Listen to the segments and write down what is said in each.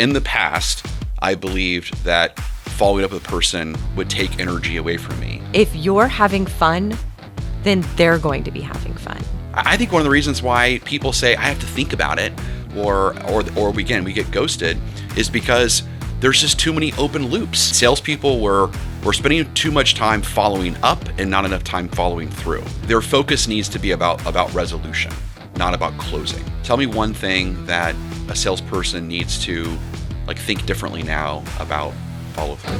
In the past, I believed that following up with a person would take energy away from me. If you're having fun, then they're going to be having fun. I think one of the reasons why people say I have to think about it, or we get ghosted, is because there's just too many open loops. Salespeople were spending too much time following up and not enough time following through. Their focus needs to be about resolution, not about closing. Tell me one thing that a salesperson needs to think differently now about follow through.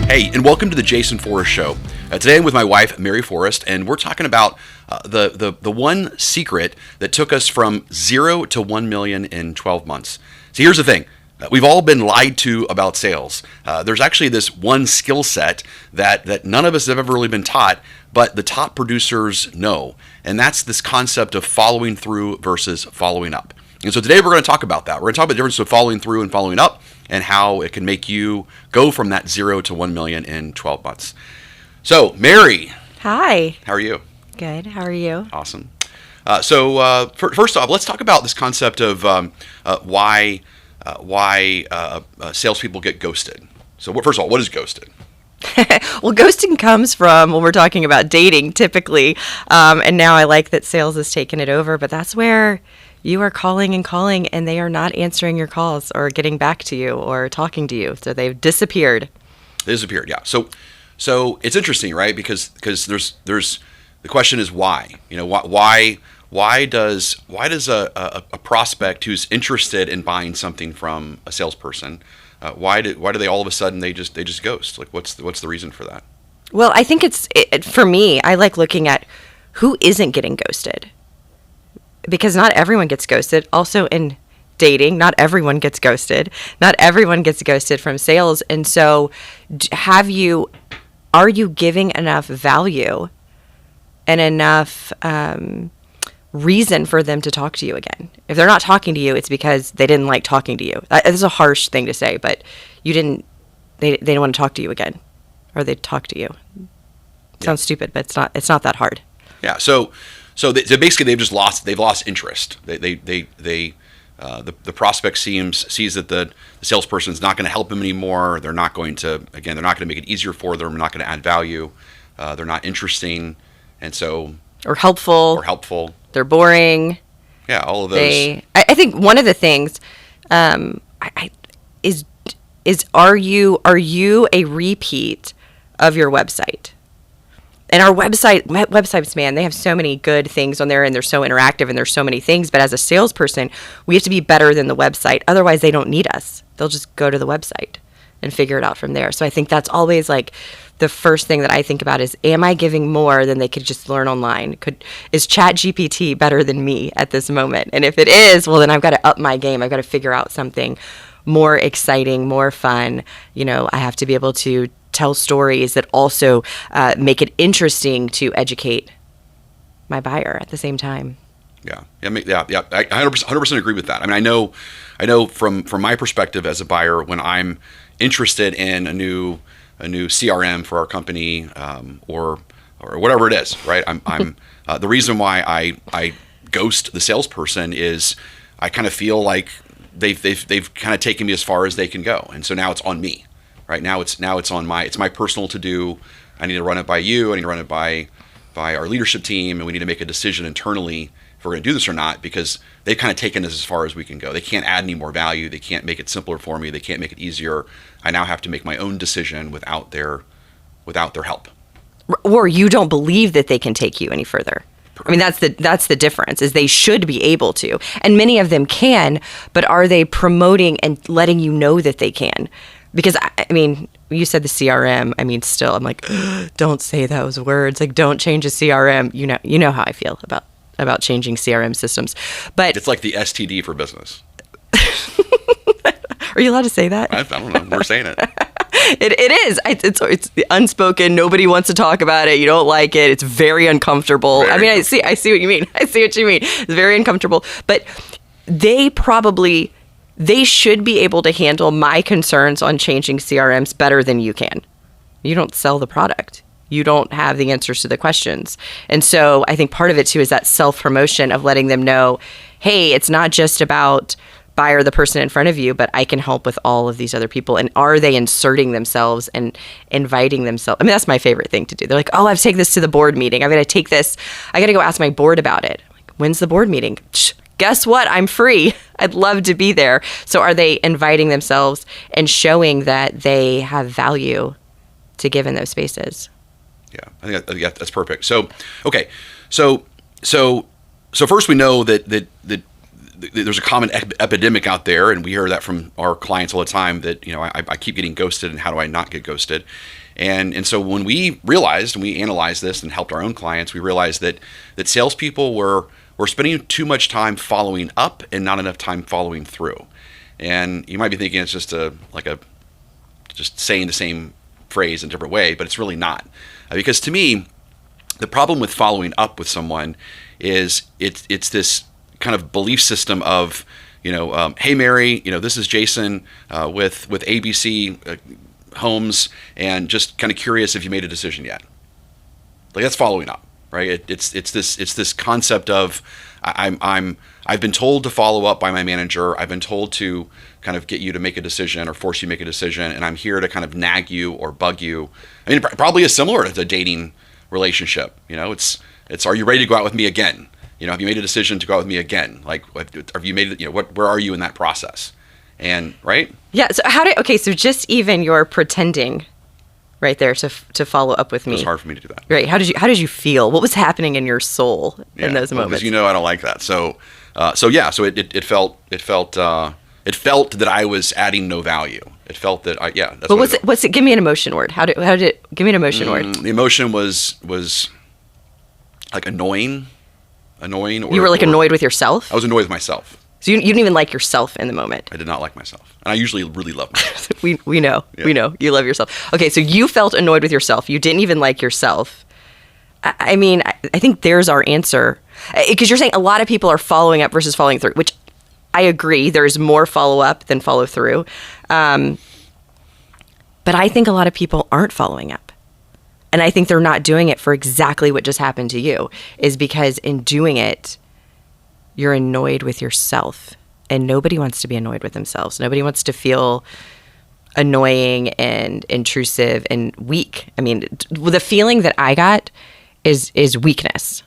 Hey, and welcome to the Jason Forrest Show. Today I'm with my wife, Mary Forrest, and we're talking about the one secret that took us from 0 to 1 million in 12 months. So here's the thing. We've all been lied to about sales. There's actually this one skill set that none of us have ever really been taught, but the top producers know. And that's this concept of following through versus following up. And so today we're going to talk about that. We're going to talk about the difference of following through and following up and how it can make you go from that 0 to 1 million in 12 months. So, Mary. Hi. How are you? Good. How are you? Awesome. First off, let's talk about this concept of why salespeople get ghosted. So, first of all, what is ghosted? Well, ghosting comes from when we're talking about dating, typically. And now I like that sales has taken it over, but that's where you are calling and they are not answering your calls or getting back to you or talking to you. So they've disappeared. Yeah. So it's interesting, right? Because there's the question is why? You know, why does a prospect who's interested in buying something from a salesperson, why do they all of a sudden they just ghost? What's the reason for that? Well, I think for me, I like looking at who isn't getting ghosted. Because not everyone gets ghosted. Also in dating, not everyone gets ghosted. Not everyone gets ghosted from sales. And so are you giving enough value and enough reason for them to talk to you again? If they're not talking to you, it's because they didn't like talking to you. This is a harsh thing to say, but they didn't want to talk to you again, or they talk to you. It sounds stupid, but it's not that hard. Yeah. So basically they've lost interest. The prospect sees that the salesperson is not going to help them anymore. They're not going to make it easier for them. They're not going to add value. They're not interesting, and so or helpful. They're boring. Yeah, all of those. I think one of the things is are you a repeat of your website? And our websites, man, they have so many good things on there, and they're so interactive, and there's so many things. But as a salesperson, we have to be better than the website. Otherwise, they don't need us. They'll just go to the website and figure it out from there. So I think that's always the first thing that I think about is, am I giving more than they could just learn online? Is ChatGPT better than me at this moment? And if it is, well, then I've got to up my game. I've got to figure out something more exciting, more fun. You know, I have to be able to tell stories that also make it interesting to educate my buyer at the same time. Yeah. I 100% agree with that. I mean, I know from my perspective as a buyer, when I'm interested in a new CRM for our company, or whatever it is, right? I'm the reason why I ghost the salesperson is I kind of feel like they've kind of taken me as far as they can go, and so now it's on me. Right now, it's my personal to do. I need to run it by you. I need to run it by our leadership team, and we need to make a decision internally if we're going to do this or not, because they've kind of taken us as far as we can go. They can't add any more value. They can't make it simpler for me. They can't make it easier. I now have to make my own decision without their help. Or you don't believe that they can take you any further. I mean, that's the difference, is they should be able to. And many of them can, but are they promoting and letting you know that they can? Because, I mean, you said the CRM. I mean, still, I'm like, don't say those words. Don't change a CRM. You know how I feel about changing CRM systems. But it's like the STD for business. Are you allowed to say that? I don't know. We're saying it. It is. It's the unspoken. Nobody wants to talk about it. You don't like it. It's very uncomfortable. I see what you mean. It's very uncomfortable. But they should be able to handle my concerns on changing CRMs better than you can. You don't sell the product. You don't have the answers to the questions. And so I think part of it too is that self-promotion of letting them know, hey, it's not just about buyer, the person in front of you, but I can help with all of these other people. And are they inserting themselves and inviting themselves? I mean, that's my favorite thing to do. They're like, oh, I've taken this to the board meeting. I'm going to take this. I got to go ask my board about it. Like, when's the board meeting? Guess what? I'm free. I'd love to be there. So are they inviting themselves and showing that they have value to give in those spaces? Yeah, I think that's perfect. So, okay. So first we know that there's a common epidemic out there, and we hear that from our clients all the time, that, I keep getting ghosted, and how do I not get ghosted? And so when we realized, and we analyzed this and helped our own clients, we realized that salespeople were spending too much time following up and not enough time following through. And you might be thinking it's just just saying the same phrase in a different way, but it's really not. Because to me, the problem with following up with someone is it's this kind of belief system of, hey Mary, this is Jason with ABC Homes, and just kind of curious if you made a decision yet. Like, that's following up, right? It's this concept of I've been told to follow up by my manager. I've been told to kind of get you to make a decision or force you to make a decision, and I'm here to kind of nag you or bug you. I mean, it probably is similar to a dating relationship. It's are you ready to go out with me again? Have you made a decision to go out with me again? Like, have you made it? Where are you in that process? And right? Yeah. So so just even your pretending right there to follow up with me. It was hard for me to do that. Right. How did you feel? What was happening in your soul in those moments? Because I don't like that. So it felt that I was adding no value. It felt that that's. But what's it? Give me an emotion word. How did give me an emotion word? The emotion was like annoying. Or, you were annoyed with yourself? I was annoyed with myself. So you didn't even like yourself in the moment? I did not like myself. And I usually really love myself. we know. Yeah. We know. You love yourself. Okay, so you felt annoyed with yourself. You didn't even like yourself. I mean, I think there's our answer. Because you're saying a lot of people are following up versus following through, which I agree. There's more follow-up than follow-through. But I think a lot of people aren't following up. And I think they're not doing it for exactly what just happened to you, is because in doing it, you're annoyed with yourself. And nobody wants to be annoyed with themselves. Nobody wants to feel annoying and intrusive and weak. I mean, the feeling that I got is weakness.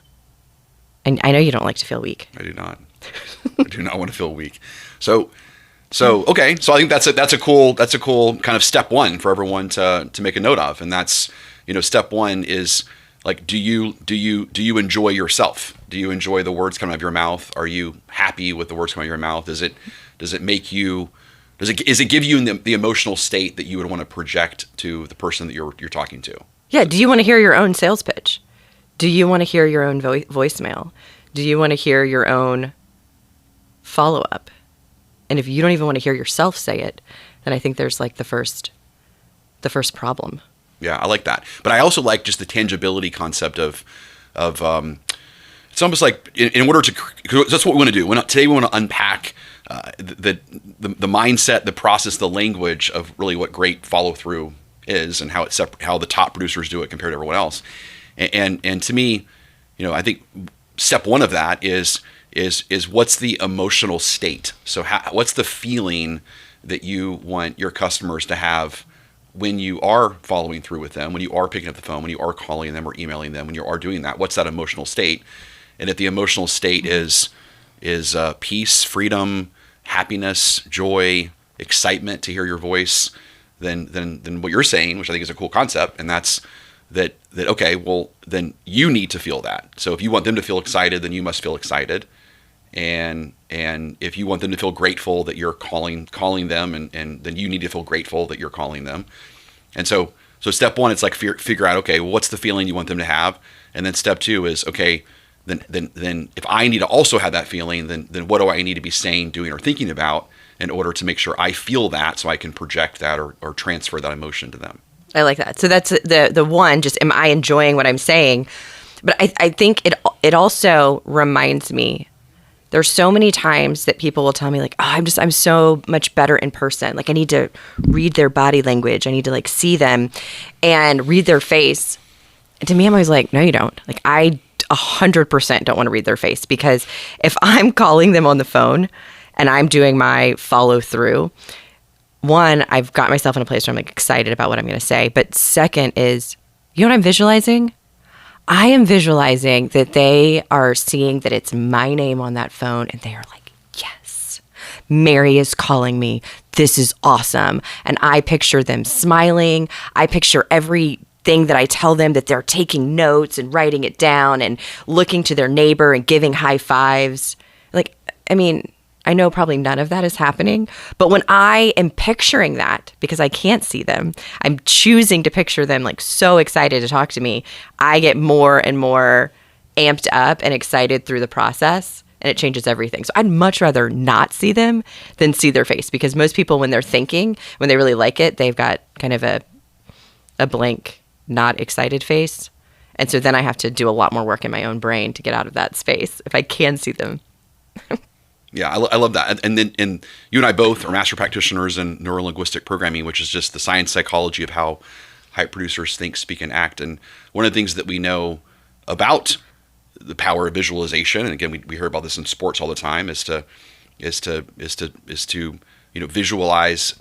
And I know you don't like to feel weak. I do not. I do not want to feel weak. So okay. So I think that's a cool kind of step one for everyone to make a note of. And that's, step one is, like, do you enjoy yourself? Do you enjoy the words coming out of your mouth? Are you happy with the words coming out of your mouth? Does it make you, does it give you the emotional state that you would want to project to the person that you're talking to? Yeah. Do you want to hear your own sales pitch? Do you want to hear your own voicemail? Do you want to hear your own follow-up? And if you don't even want to hear yourself say it, then I think there's like the first problem. Yeah, I like that. But I also like just the tangibility concept of it's almost like in order to, because that's what we want to do. Today we want to unpack the mindset, the process, the language of really what great follow through is, and how how the top producers do it compared to everyone else. And to me, I think step one of that is what's the emotional state? So what's the feeling that you want your customers to have when you are following through with them, when you are picking up the phone, when you are calling them or emailing them, when you are doing that? What's that emotional state? And if the emotional state is peace, freedom, happiness, joy, excitement to hear your voice, then what you're saying, which I think is a cool concept, and that's that okay, well, then you need to feel that. So if you want them to feel excited, then you must feel excited. And if you want them to feel grateful that you're calling them, and then you need to feel grateful that you're calling them. And so step one, it's like figure out, okay, well, what's the feeling you want them to have? And then step two is, okay, then if I need to also have that feeling, then what do I need to be saying, doing, or thinking about in order to make sure I feel that, so I can project that or transfer that emotion to them? I like that. So that's the one, just, am I enjoying what I'm saying? But I think it also reminds me, there's so many times that people will tell me, like, oh, I'm so much better in person. Like, I need to read their body language. I need to like see them and read their face. And to me, I'm always like, no, you don't. Like, I 100% don't want to read their face, because if I'm calling them on the phone and I'm doing my follow through, one, I've got myself in a place where I'm like excited about what I'm going to say. But second is, you know what I'm visualizing? I am visualizing that they are seeing that it's my name on that phone, and they are like, yes, Mary is calling me. This is awesome. And I picture them smiling. I picture everything that I tell them, that they're taking notes and writing it down and looking to their neighbor and giving high fives. Like, I mean, I know probably none of that is happening, but when I am picturing that, because I can't see them, I'm choosing to picture them like so excited to talk to me, I get more and more amped up and excited through the process, and it changes everything. So I'd much rather not see them than see their face, because most people, when they're thinking, when they really like it, they've got kind of a blank, not excited face. And so then I have to do a lot more work in my own brain to get out of that space if I can see them. Yeah, I love that. And you and I both are master practitioners in neurolinguistic programming, which is just the science psychology of how hype producers think, speak, and act. And one of the things that we know about the power of visualization, and again, we hear about this in sports all the time, is to visualize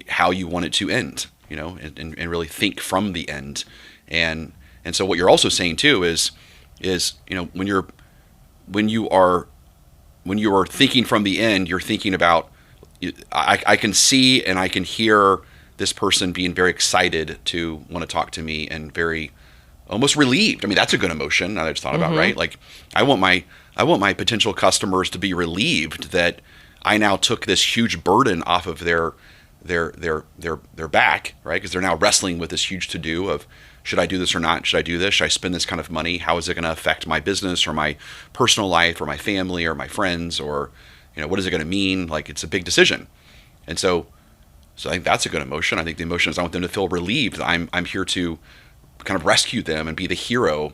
how you want it to end, and really think from the end. And so what you're also saying too is when you are thinking from the end, you're thinking about, I can see and I can hear this person being very excited to want to talk to me and very almost relieved. I mean, that's a good emotion I just thought about, right? Like, I want my potential customers to be relieved that I now took this huge burden off of their back, right? Because they're now wrestling with this huge to-do of, should I do this or not? Should I do this? Should I spend this kind of money? How is it going to affect my business or my personal life or my family or my friends? Or, what is it going to mean? Like, it's a big decision. And so I think that's a good emotion. I think the emotion is I want them to feel relieved that I'm here to kind of rescue them and be the hero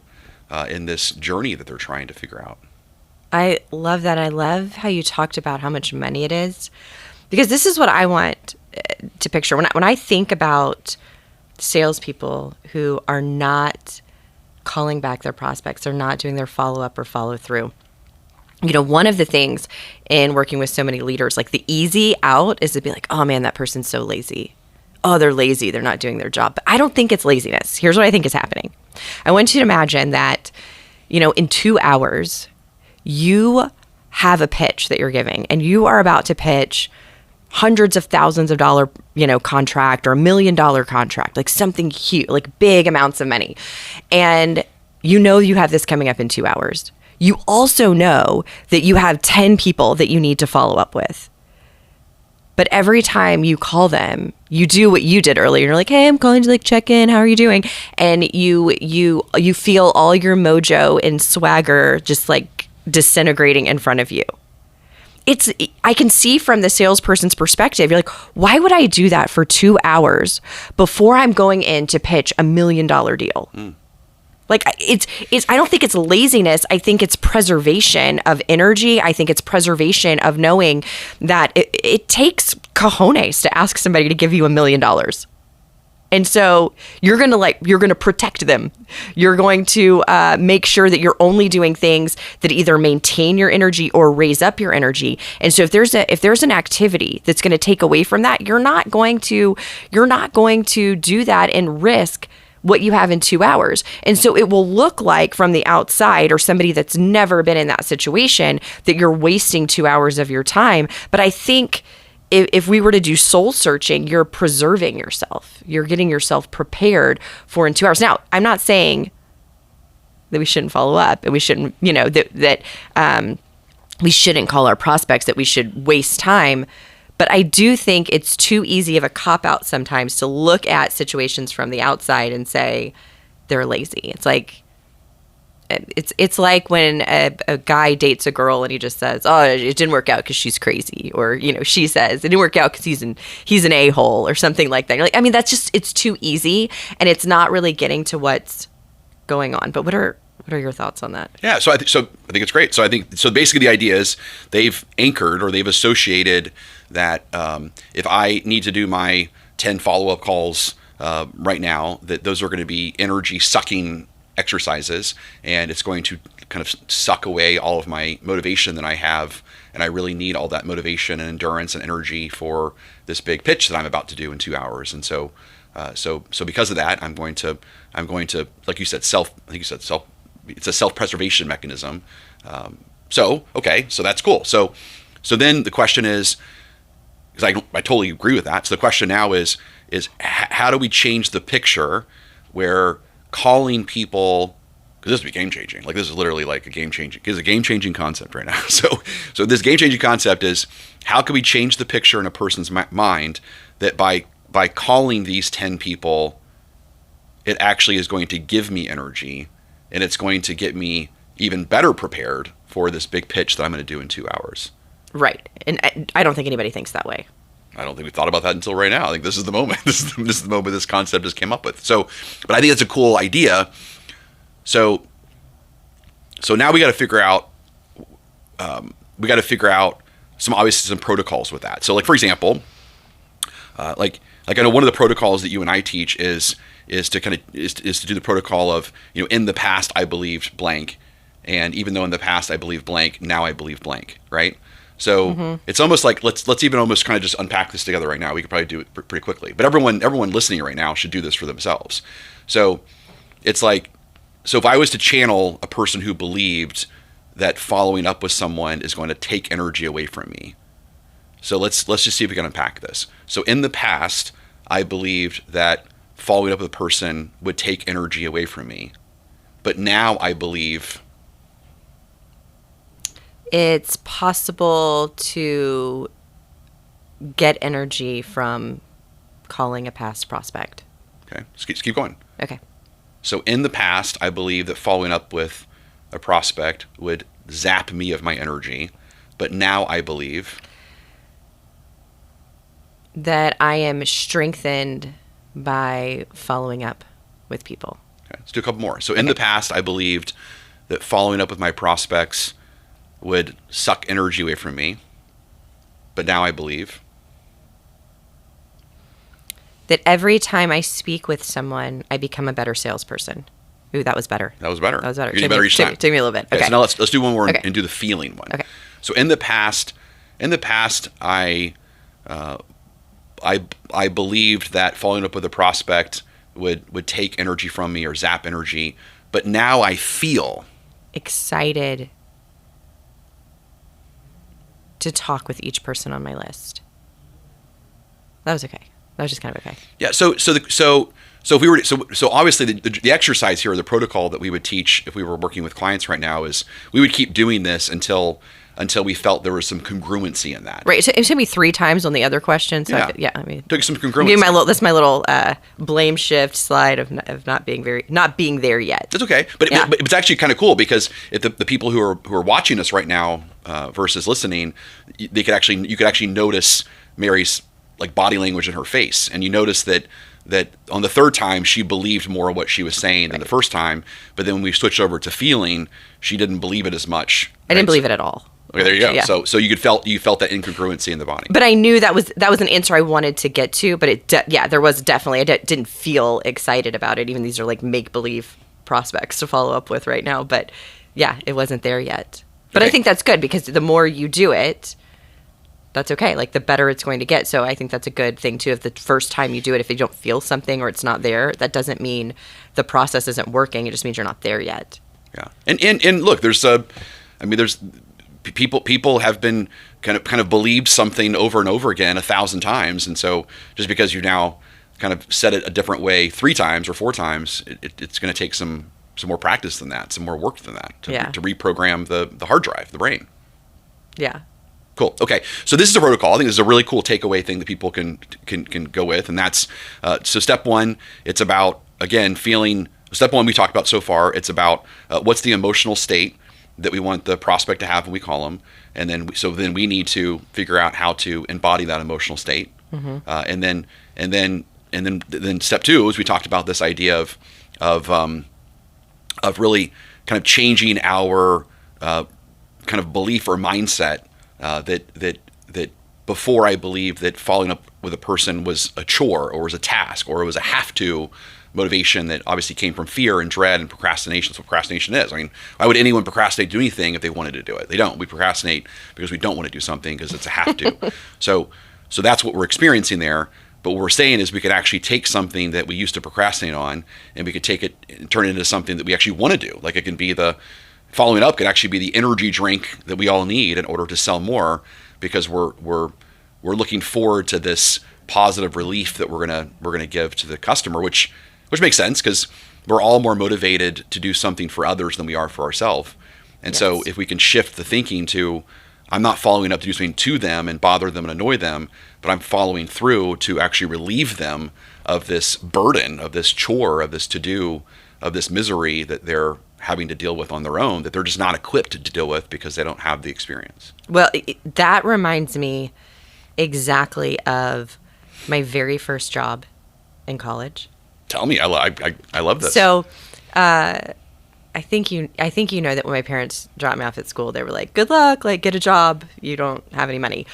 in this journey that they're trying to figure out. I love that. I love how you talked about how much money it is, because this is what I want to picture. When I think about salespeople who are not calling back their prospects, they're not doing their follow-up or follow-through. One of the things in working with so many leaders, like the easy out is to be like, oh man, that person's so lazy. Oh, they're lazy. They're not doing their job. But I don't think it's laziness. Here's what I think is happening. I want you to imagine that, in 2 hours, you have a pitch that you're giving, and you are about to pitch hundreds of thousands of dollar, contract, or $1 million contract, like something huge, like big amounts of money. And you have this coming up in 2 hours. You also know that you have 10 people that you need to follow up with. But every time you call them, you do what you did earlier. You're like, hey, I'm calling to check in. How are you doing? And you feel all your mojo and swagger just like disintegrating in front of you. I can see from the salesperson's perspective, you're like, why would I do that for 2 hours before I'm going in to pitch $1 million deal? Like, I don't think it's laziness. I think it's preservation of energy. I think it's preservation of knowing that it takes cojones to ask somebody to give you $1 million. And so you're going to protect them. You're going to make sure that you're only doing things that either maintain your energy or raise up your energy. And so if there's an activity that's going to take away from that, you're not going to do that and risk what you have in 2 hours. And so it will look like from the outside, or somebody that's never been in that situation, that you're wasting 2 hours of your time. But I think if we were to do soul searching, you're preserving yourself. You're getting yourself prepared for in 2 hours. Now, I'm not saying that we shouldn't follow up and we shouldn't, that we shouldn't call our prospects, that we should waste time. But I do think it's too easy of a cop-out sometimes to look at situations from the outside and say they're lazy. It's like when a guy dates a girl and he just says, oh, it didn't work out because she's crazy. Or, she says it didn't work out because he's an a-hole or something like that. You're like, I mean, it's too easy, and it's not really getting to what's going on. But what are your thoughts on that? Yeah, so I think it's great. So basically the idea is they've anchored, or they've associated that if I need to do my 10 follow-up calls right now, that those are going to be energy sucking exercises, and it's going to kind of suck away all of my motivation that I have, and I really need all that motivation and endurance and energy for this big pitch that I'm about to do in 2 hours. And so because of that, I'm going to like you said, it's a self-preservation mechanism. So that's cool. So then the question is, because I totally agree with that. So the question now is how do we change the picture where calling people, because this would be game changing. Like, this is literally like a game changing concept right now. So this game changing concept is, how can we change the picture in a person's mind that by calling these 10 people, it actually is going to give me energy, and it's going to get me even better prepared for this big pitch that I'm going to do in 2 hours. Right. And I don't think anybody thinks that way. I don't think we thought about that until right now. I think this is the moment. This is the moment this concept just came up with. So, but I think it's a cool idea. So now we got to figure out. Some protocols with that. So, like, for example, like I know one of the protocols that you and I teach is to do the protocol of, in the past I believed blank, and even though in the past I believed blank, now I believe blank, right? So It's almost like, let's even almost kind of just unpack this together right now. We could probably do it pretty quickly, but everyone listening right now should do this for themselves. So it's like, so if I was to channel a person who believed that following up with someone is going to take energy away from me. So let's just see if we can unpack this. So in the past, I believed that following up with a person would take energy away from me, but now I believe it's possible to get energy from calling a past prospect. Okay, let's keep going. Okay. So in the past, I believed that following up with a prospect would zap me of my energy, but now I believe that I am strengthened by following up with people. Okay, let's do a couple more. So in the past, I believed that following up with my prospects would suck energy away from me, but now I believe that every time I speak with someone, I become a better salesperson. Ooh, that was better. That was better. You're getting better each time. Take me a little bit. Okay. So now let's do one more and do the feeling one. Okay. So in the past, I believed that following up with a prospect would take energy from me or zap energy, but now I feel excited to talk with each person on my list. That was okay. That was just kind of okay. Yeah. So if we were so obviously the exercise here, or the protocol that we would teach if we were working with clients right now, is we would keep doing this until we felt there was some congruency in that. Right. It should be 3 times on the other question. So yeah. I mean, took some congruency. That's my little blame shift slide of not being there yet. That's okay, but it's actually kind of cool, because if the people who are watching us right now versus listening, you could actually notice Mary's like body language in her face, and you notice that on the third time she believed more of what she was saying than the first time, but then when we switched over to feeling, she didn't believe it as much. I didn't believe it at all. Okay, there you go. Yeah. So you felt that incongruency in the body. But I knew that was an answer I wanted to get to. But there was definitely, I didn't feel excited about it. Even these are like make believe prospects to follow up with right now. But yeah, it wasn't there yet. But I think that's good, because the more you do it, that's okay. Like, the better it's going to get. So I think that's a good thing too. If the first time you do it, if you don't feel something or it's not there, that doesn't mean the process isn't working. It just means you're not there yet. Yeah. And look, there's people have been kind of believed something over and over again 1,000 times, and so just because you now kind of said it a different way 3 times or 4 times, it's going to take some more practice than that, some more work than that to reprogram the hard drive, the brain. Yeah. Cool. Okay. So this is a protocol. I think this is a really cool takeaway thing that people can go with, and that's so step 1. It's about, again, feeling. Step 1 we talked about so far. It's about what's the emotional state that we want the prospect to have when we call them, and then we need to figure out how to embody that emotional state. Mm-hmm. And then step 2 is we talked about this idea of really kind of changing our kind of belief or mindset that before I believed that following up with a person was a chore or was a task or it was a have to motivation that obviously came from fear and dread and procrastination. That's what procrastination is. I mean, why would anyone procrastinate to do anything if they wanted to do it? They don't. We procrastinate because we don't want to do something because it's a have to. So that's what we're experiencing there. But what we're saying is we could actually take something that we used to procrastinate on and we could take it and turn it into something that we actually want to do. Like it can be following up could actually be the energy drink that we all need in order to sell more, because we're looking forward to this positive relief that we're gonna give to the customer, which makes sense because we're all more motivated to do something for others than we are for ourselves. And Yes. so if we can shift the thinking to, I'm not following up to do something to them and bother them and annoy them, but I'm following through to actually relieve them of this burden, of this chore, of this to-do, of this misery that they're having to deal with on their own, that they're just not equipped to deal with because they don't have the experience. Well, that reminds me exactly of my very first job in college. Tell me, I love this. So, I think you know that when my parents dropped me off at school, they were like, "Good luck, like get a job. You don't have any money,"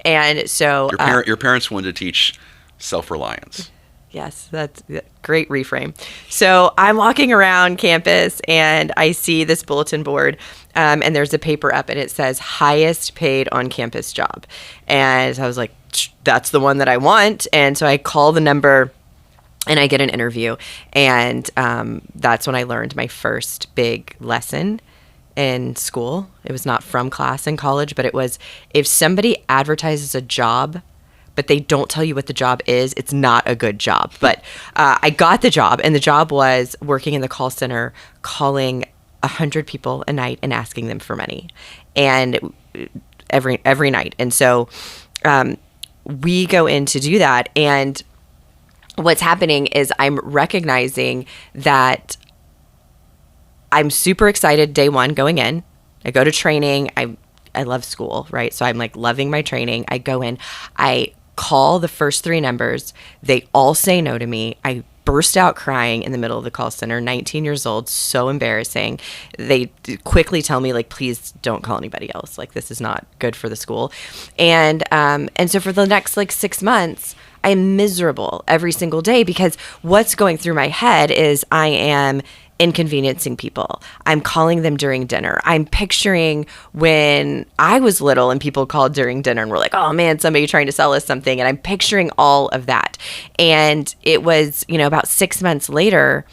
and so your parents wanted to teach self-reliance. Yes, that's a great reframe. So I'm walking around campus and I see this bulletin board, and there's a paper up and it says highest paid on campus job. And so I was like, that's the one that I want. And so I call the number and I get an interview. And that's when I learned my first big lesson in school. It was not from class in college, but it was, if somebody advertises a job but they don't tell you what the job is, it's not a good job. But I got the job, and the job was working in the call center, calling 100 people a night and asking them for money, and every night. And so we go in to do that, and what's happening is I'm recognizing that I'm super excited day one going in. I go to training. I love school, right? So I'm like loving my training. I go in, I call the first 3 numbers. They all say no to me. I burst out crying in the middle of the call center, 19 years old, so embarrassing. They quickly tell me, like, please don't call anybody else. Like, this is not good for the school. And so for the next like 6 months, I'm miserable every single day because what's going through my head is I am inconveniencing people. I'm calling them during dinner. I'm picturing when I was little and people called during dinner and were like, oh man, somebody trying to sell us something. And I'm picturing all of that. And it was, about 6 months later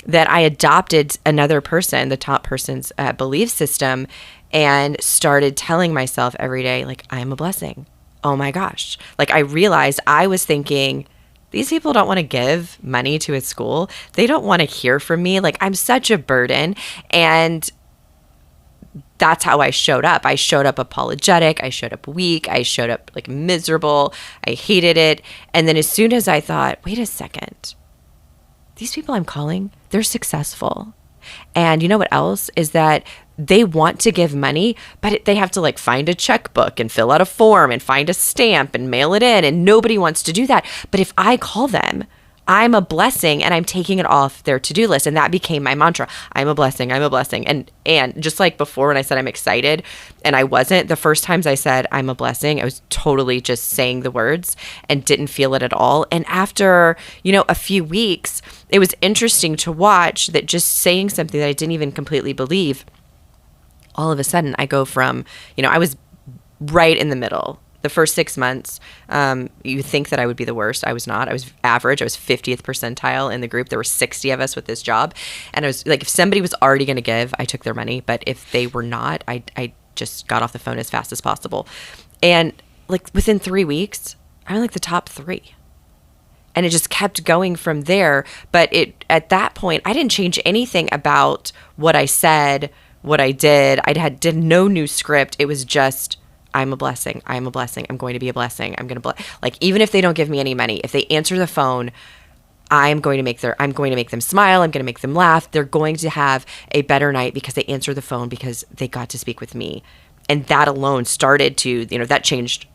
that I adopted another person, the top person's belief system, and started telling myself every day, like, I'm a blessing. Oh my gosh. Like, I realized I was thinking, these people don't want to give money to a school. They don't want to hear from me. Like, I'm such a burden. And that's how I showed up. I showed up apologetic. I showed up weak. I showed up like miserable. I hated it. And then as soon as I thought, wait a second, these people I'm calling, they're successful. And you know what else is that they want to give money, but they have to like find a checkbook and fill out a form and find a stamp and mail it in. And nobody wants to do that. But if I call them, I'm a blessing and I'm taking it off their to-do list. And that became my mantra. I'm a blessing. I'm a blessing. And just like before when I said I'm excited and I wasn't, the first times I said I'm a blessing, I was totally just saying the words and didn't feel it at all. And after, a few weeks, it was interesting to watch that just saying something that I didn't even completely believe, all of a sudden I go from, I was right in the middle. The first 6 months, you think that I would be the worst. I was not. I was average. I was 50th percentile in the group. There were 60 of us with this job. And I was like, if somebody was already going to give, I took their money. But if they were not, I just got off the phone as fast as possible. And like within 3 weeks, I'm like the top 3. And it just kept going from there. But at that point, I didn't change anything about what I said, what I did. Did no new script. It was just, I'm a blessing. I'm a blessing. I'm going to be a blessing. I'm going to like, even if they don't give me any money, if they answer the phone, I'm going to make them smile. I'm going to make them laugh. They're going to have a better night because they answer the phone because they got to speak with me. And that alone started to, that changed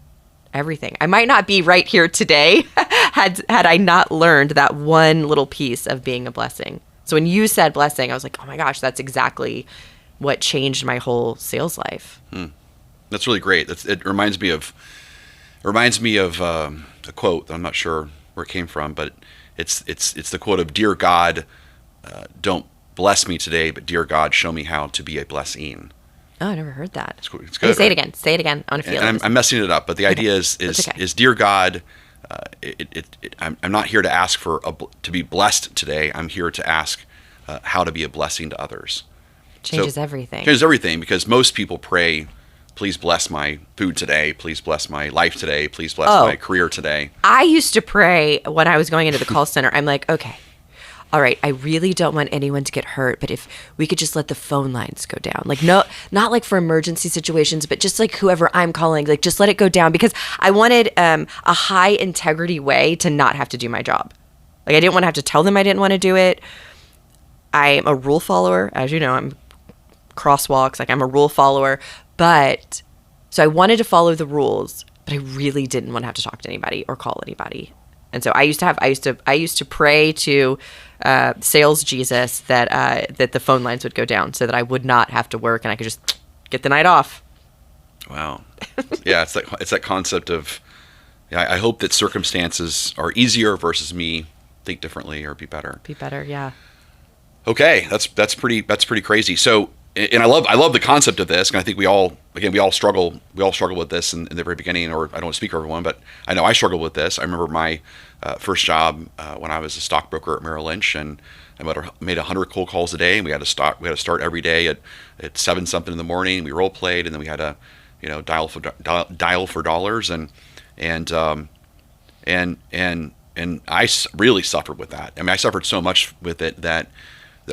everything. I might not be right here today had I not learned that one little piece of being a blessing. So when you said blessing, I was like, oh my gosh, that's exactly what changed my whole sales life. That's really great. It reminds me of reminds me of a quote. I'm not sure where it came from, but it's the quote of "Dear God, don't bless me today, but dear God, show me how to be a blessing." Oh, I never heard that. It's good. Okay, say right? it again. Say it again. I want to feel And it. I'm messing it up, but the idea is okay. dear God, I'm not here to ask to be blessed today. I'm here to ask how to be a blessing to others. Changes everything. Changes everything, because most people pray, please bless my food today. Please bless my life today. Please bless my career today. I used to pray when I was going into the call center. I'm like, okay, all right, I really don't want anyone to get hurt, but if we could just let the phone lines go down. Like, no, not like for emergency situations, but just like whoever I'm calling, like just let it go down, because I wanted a high integrity way to not have to do my job. Like, I didn't want to have to tell them I didn't want to do it. I'm a rule follower. As you know, I'm crosswalks. Like, I'm a rule follower. But so I wanted to follow the rules, but I really didn't want to have to talk to anybody or call anybody. And so I used to pray to sales Jesus that the phone lines would go down so that I would not have to work and I could just get the night off. Wow. Yeah, it's that concept of, I hope that circumstances are easier versus me think differently or be better. Be better, yeah. Okay, that's pretty crazy. So, and I love the concept of this, and I think we all struggle with this in the very beginning. Or I don't want to speak for everyone, but I know I struggled with this. I remember my first job when I was a stockbroker at Merrill Lynch, and I made 100 cold calls a day, and we had to start every day at 7 something in the morning. We role played, and then we had to dial for dollars, and I really suffered with that. I mean, I suffered so much with it that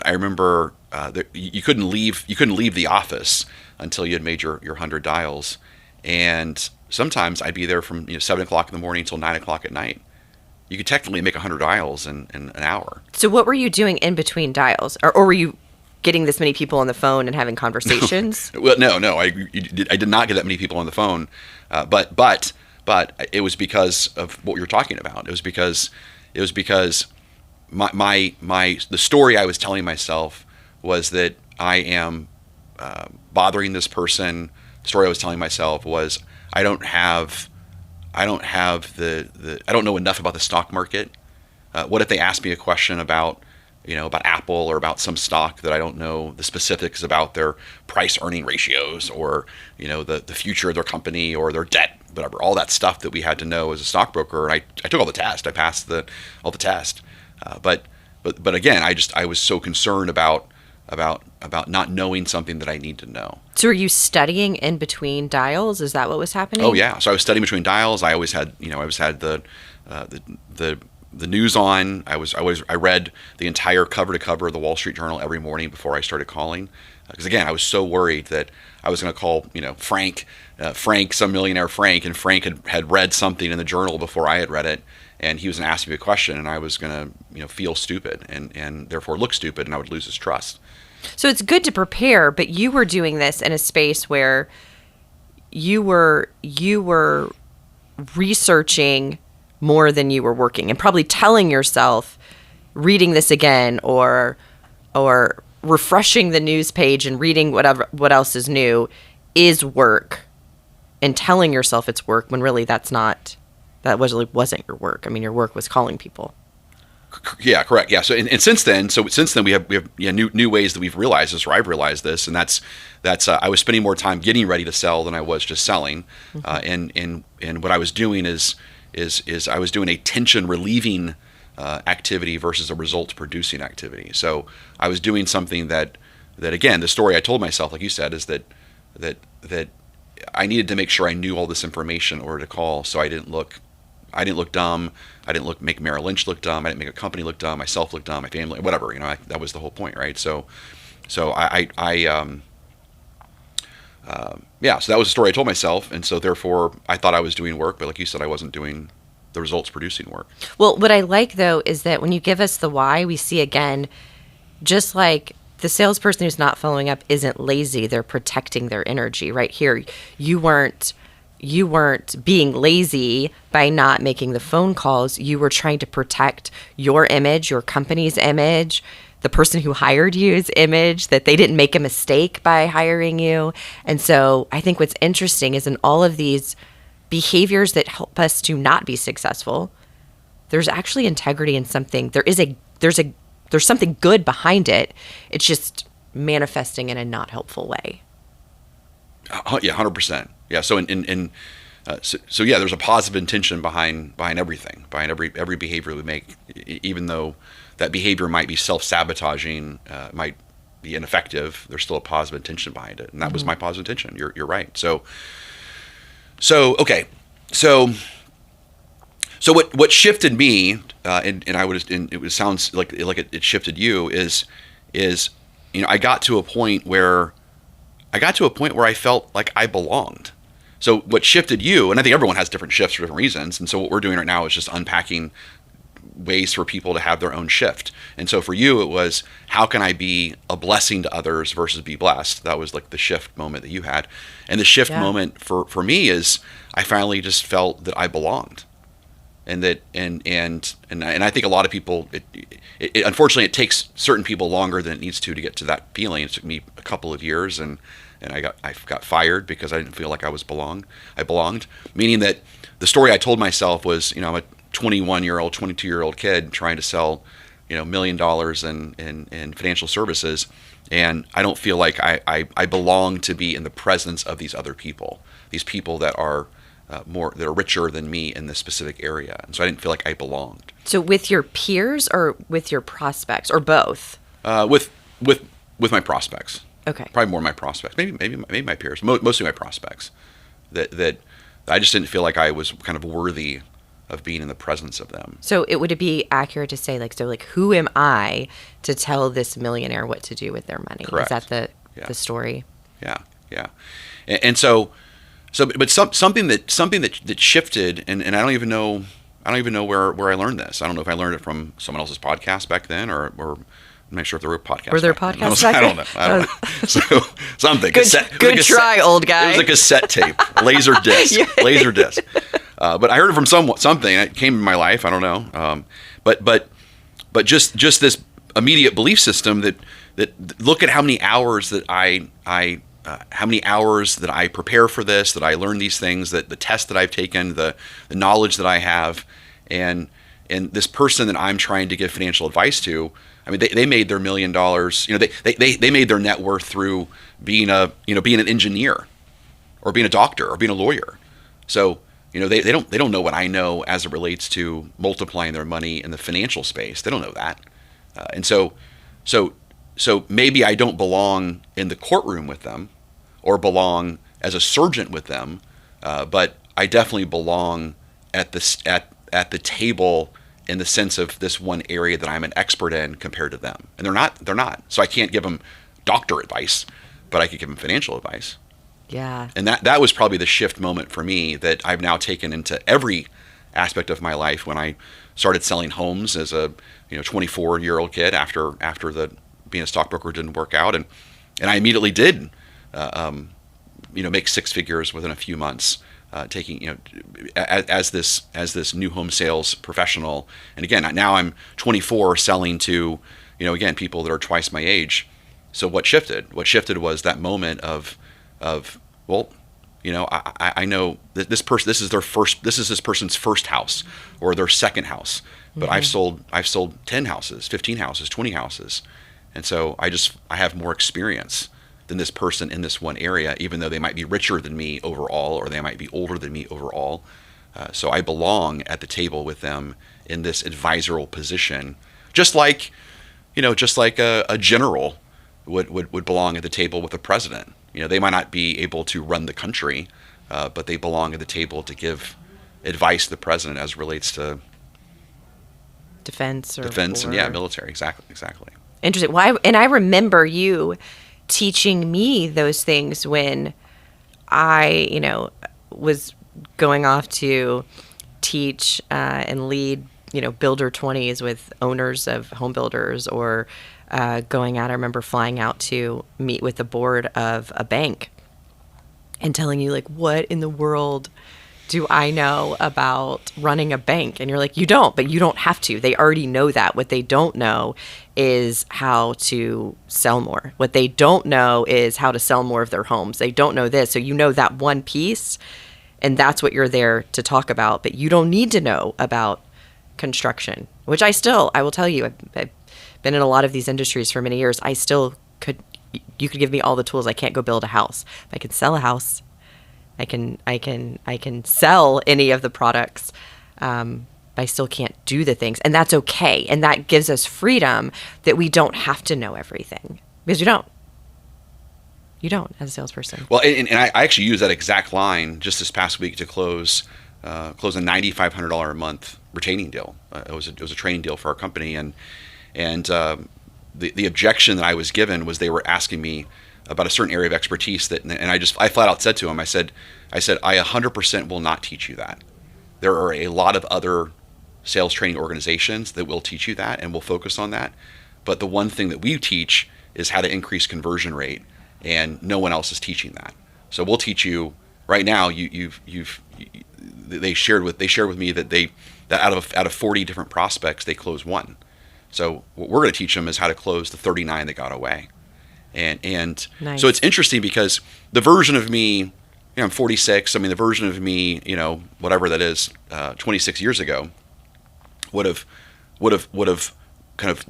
I remember that you couldn't leave the office until you had made your 100 dials, and sometimes I'd be there from 7 o'clock in the morning until 9 o'clock at night. You could technically make 100 dials in an hour. So what were you doing in between dials, or were you getting this many people on the phone and having conversations? Well, no, I did not get that many people on the phone, but it was because of what you're talking about. It was because the story I was telling myself was that I am bothering this person. The story I was telling myself was I don't know enough about the stock market. What if they ask me a question about Apple or about some stock that I don't know the specifics about their price earning ratios, or the future of their company or their debt, whatever, all that stuff that we had to know as a stockbroker. And I took all the tests. I passed all the tests. But again, I was so concerned about not knowing something that I need to know. So were you studying in between dials? Is that what was happening? Oh yeah. So I was studying between dials. I always had the news on. I read the entire cover to cover of the Wall Street Journal every morning before I started calling. Because again, I was so worried that I was going to call Frank, some millionaire Frank, and Frank had read something in the journal before I had read it, and he was going to ask me a question, and I was going to feel stupid and therefore look stupid, and I would lose his trust. So it's good to prepare, but you were doing this in a space where you were researching more than you were working, and probably telling yourself, reading this again, or refreshing the news page and reading what else is new is work, and telling yourself it's work when really that wasn't your work. I mean, your work was calling people. Yeah, correct. Yeah. So and since then we have new ways that we've realized this, or I've realized this, and that's I was spending more time getting ready to sell than I was just selling. And what I was doing is I was doing a tension relieving activity versus a results producing activity. So I was doing something that again, the story I told myself, like you said, is that I needed to make sure I knew all this information in order to call, so I didn't look dumb. I didn't make Merrill Lynch look dumb. I didn't make a company look dumb. Myself look dumb. My family, whatever. That was the whole point, right? So that was the story I told myself, and so therefore I thought I was doing work, but like you said, I wasn't doing the results producing work. Well, what I like though is that when you give us the why, we see again, just like the salesperson who's not following up isn't lazy, they're protecting their energy. Right here, you weren't being lazy by not making the phone calls. You were trying to protect your image, your company's image, the person who hired you's image, that they didn't make a mistake by hiring you. And so I think what's interesting is in all of these behaviors that help us to not be successful, there's actually integrity in something. There's something good behind it. It's just manifesting in a not helpful way. Yeah, 100%. Yeah. So so yeah, there's a positive intention behind everything, behind every behavior we make, even though that behavior might be self-sabotaging, might be ineffective. There's still a positive intention behind it, and that was my positive intention. You're right. So okay. So what shifted me, and it sounds like it shifted you is I got to a point where I felt like I belonged. So what shifted you, and I think everyone has different shifts for different reasons, and so what we're doing right now is just unpacking ways for people to have their own shift. And so for you, it was, how can I be a blessing to others versus be blessed? That was like the shift moment that you had. And the shift moment for me is, I finally just felt that I belonged. And that, and I think a lot of people, it unfortunately, it takes certain people longer than it needs to get to that feeling. It took me a couple of years, and I got fired because I didn't feel like I belonged. Meaning that the story I told myself was, I'm a 21-year-old, 22-year-old kid trying to sell, $1 million in financial services, and I don't feel like I belong to be in the presence of these other people, these people that are that are richer than me in this specific area, and so I didn't feel like I belonged. So with your peers or with your prospects, or both? With my prospects. Okay. Probably more my prospects. Maybe my peers. Mostly my prospects. That I just didn't feel like I was kind of worthy of being in the presence of them. So would it be accurate to say, who am I to tell this millionaire what to do with their money? Correct. Is that the story? Yeah. And so, but something that shifted, and I don't even know where I learned this. I don't know if I learned it from someone else's podcast back then, or I'm not sure if there were podcasts. Were there podcasts back then? I don't know. So something. Good try, old guy. It was a cassette tape, laser disc, laser disc. But I heard it from something. It came in my life. I don't know. But just this immediate belief system that look at how many hours that I prepare for this, that I learn these things, that the tests that I've taken, the knowledge that I have, and this person that I'm trying to give financial advice to. I mean, they made their $1 million. They made their net worth through being an engineer, or being a doctor, or being a lawyer. So they don't know what I know as it relates to multiplying their money in the financial space. They don't know that, and so maybe I don't belong in the courtroom with them, or belong as a surgeon with them, but I definitely belong at the table, in the sense of this one area that I'm an expert in compared to them. And they're not. So I can't give them doctor advice, but I could give them financial advice. Yeah. And that was probably the shift moment for me, that I've now taken into every aspect of my life. When I started selling homes as a 24-year-old kid, after being a stockbroker didn't work out, and I immediately did make six figures within a few months. Taking as this new home sales professional, and again, now I'm 24, selling to again, people that are twice my age. So what shifted was that moment of well, I know that this is this person's first house, or their second house, but I've sold 10 houses, 15 houses, 20 houses, and so I have more experience than this person in this one area, even though they might be richer than me overall, or they might be older than me overall. So I belong at the table with them in this advisory position, just like a general would belong at the table with a president. They might not be able to run the country, but they belong at the table to give advice to the president as it relates to defense and military. Exactly. Interesting. Well, and I remember you teaching me those things when I, was going off to teach and lead, builder 20s with owners of home builders, or going out. I remember flying out to meet with the board of a bank and telling you, what in the world do I know about running a bank? And you're like, you don't, but you don't have to. They already know that. What they don't know is how to sell more. What they don't know is how to sell more of their homes. They don't know this. So that one piece, And that's what you're there to talk about. But you don't need to know about construction, which I will tell you, I've been in a lot of these industries for many years. You could give me all the tools. I can't go build a house. I can sell a house. I can sell any of the products. But I still can't do the things. And that's okay. And that gives us freedom that we don't have to know everything, because you don't. You don't, as a salesperson. Well, and I actually used that exact line just this past week to close a $9,500 a month retaining deal. It was a training deal for our company, and the objection that I was given was they were asking me about a certain area of expertise and I flat out said to them, I said I 100% will not teach you that. There are a lot of other sales training organizations that will teach you that and will focus on that, but the one thing that we teach is how to increase conversion rate. And no one else is teaching that. So we'll teach you right now. They shared with me that out of 40 different prospects, they close one. So what we're going to teach them is how to close the 39 that got away. And nice. So it's interesting because the version of me, I'm 46. I mean, the version of me, whatever that is, 26 years ago, would have kind of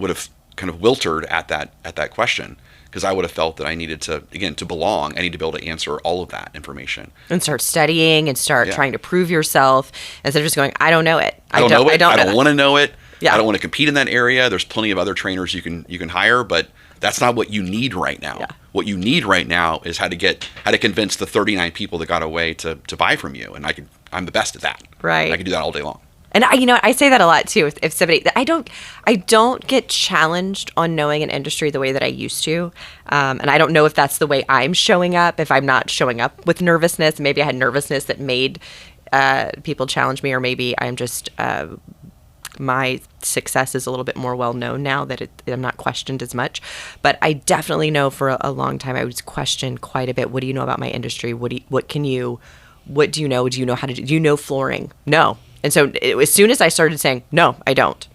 wilted at that question. Because I would have felt that I needed to belong, I need to be able to answer all of that information. And start studying and start trying to prove yourself instead of just going, I don't know it. I don't know it. I don't want to know it. Yeah. I don't want to compete in that area. There's plenty of other trainers you can hire, but that's not what you need right now. Yeah. What you need right now is how to convince the 39 people that got away to buy from you. And I'm the best at that. Right. I can do that all day long. And I say that a lot too. If somebody, I don't get challenged on knowing an industry the way that I used to, and I don't know if that's the way I'm showing up. If I'm not showing up with nervousness, maybe I had nervousness that made people challenge me, or maybe I'm just my success is a little bit more well known now that I'm not questioned as much. But I definitely know for a long time I was questioned quite a bit. What do you know about my industry? What do you know? Do you know how to do? Do you know flooring? No. And so as soon as I started saying, no, I don't.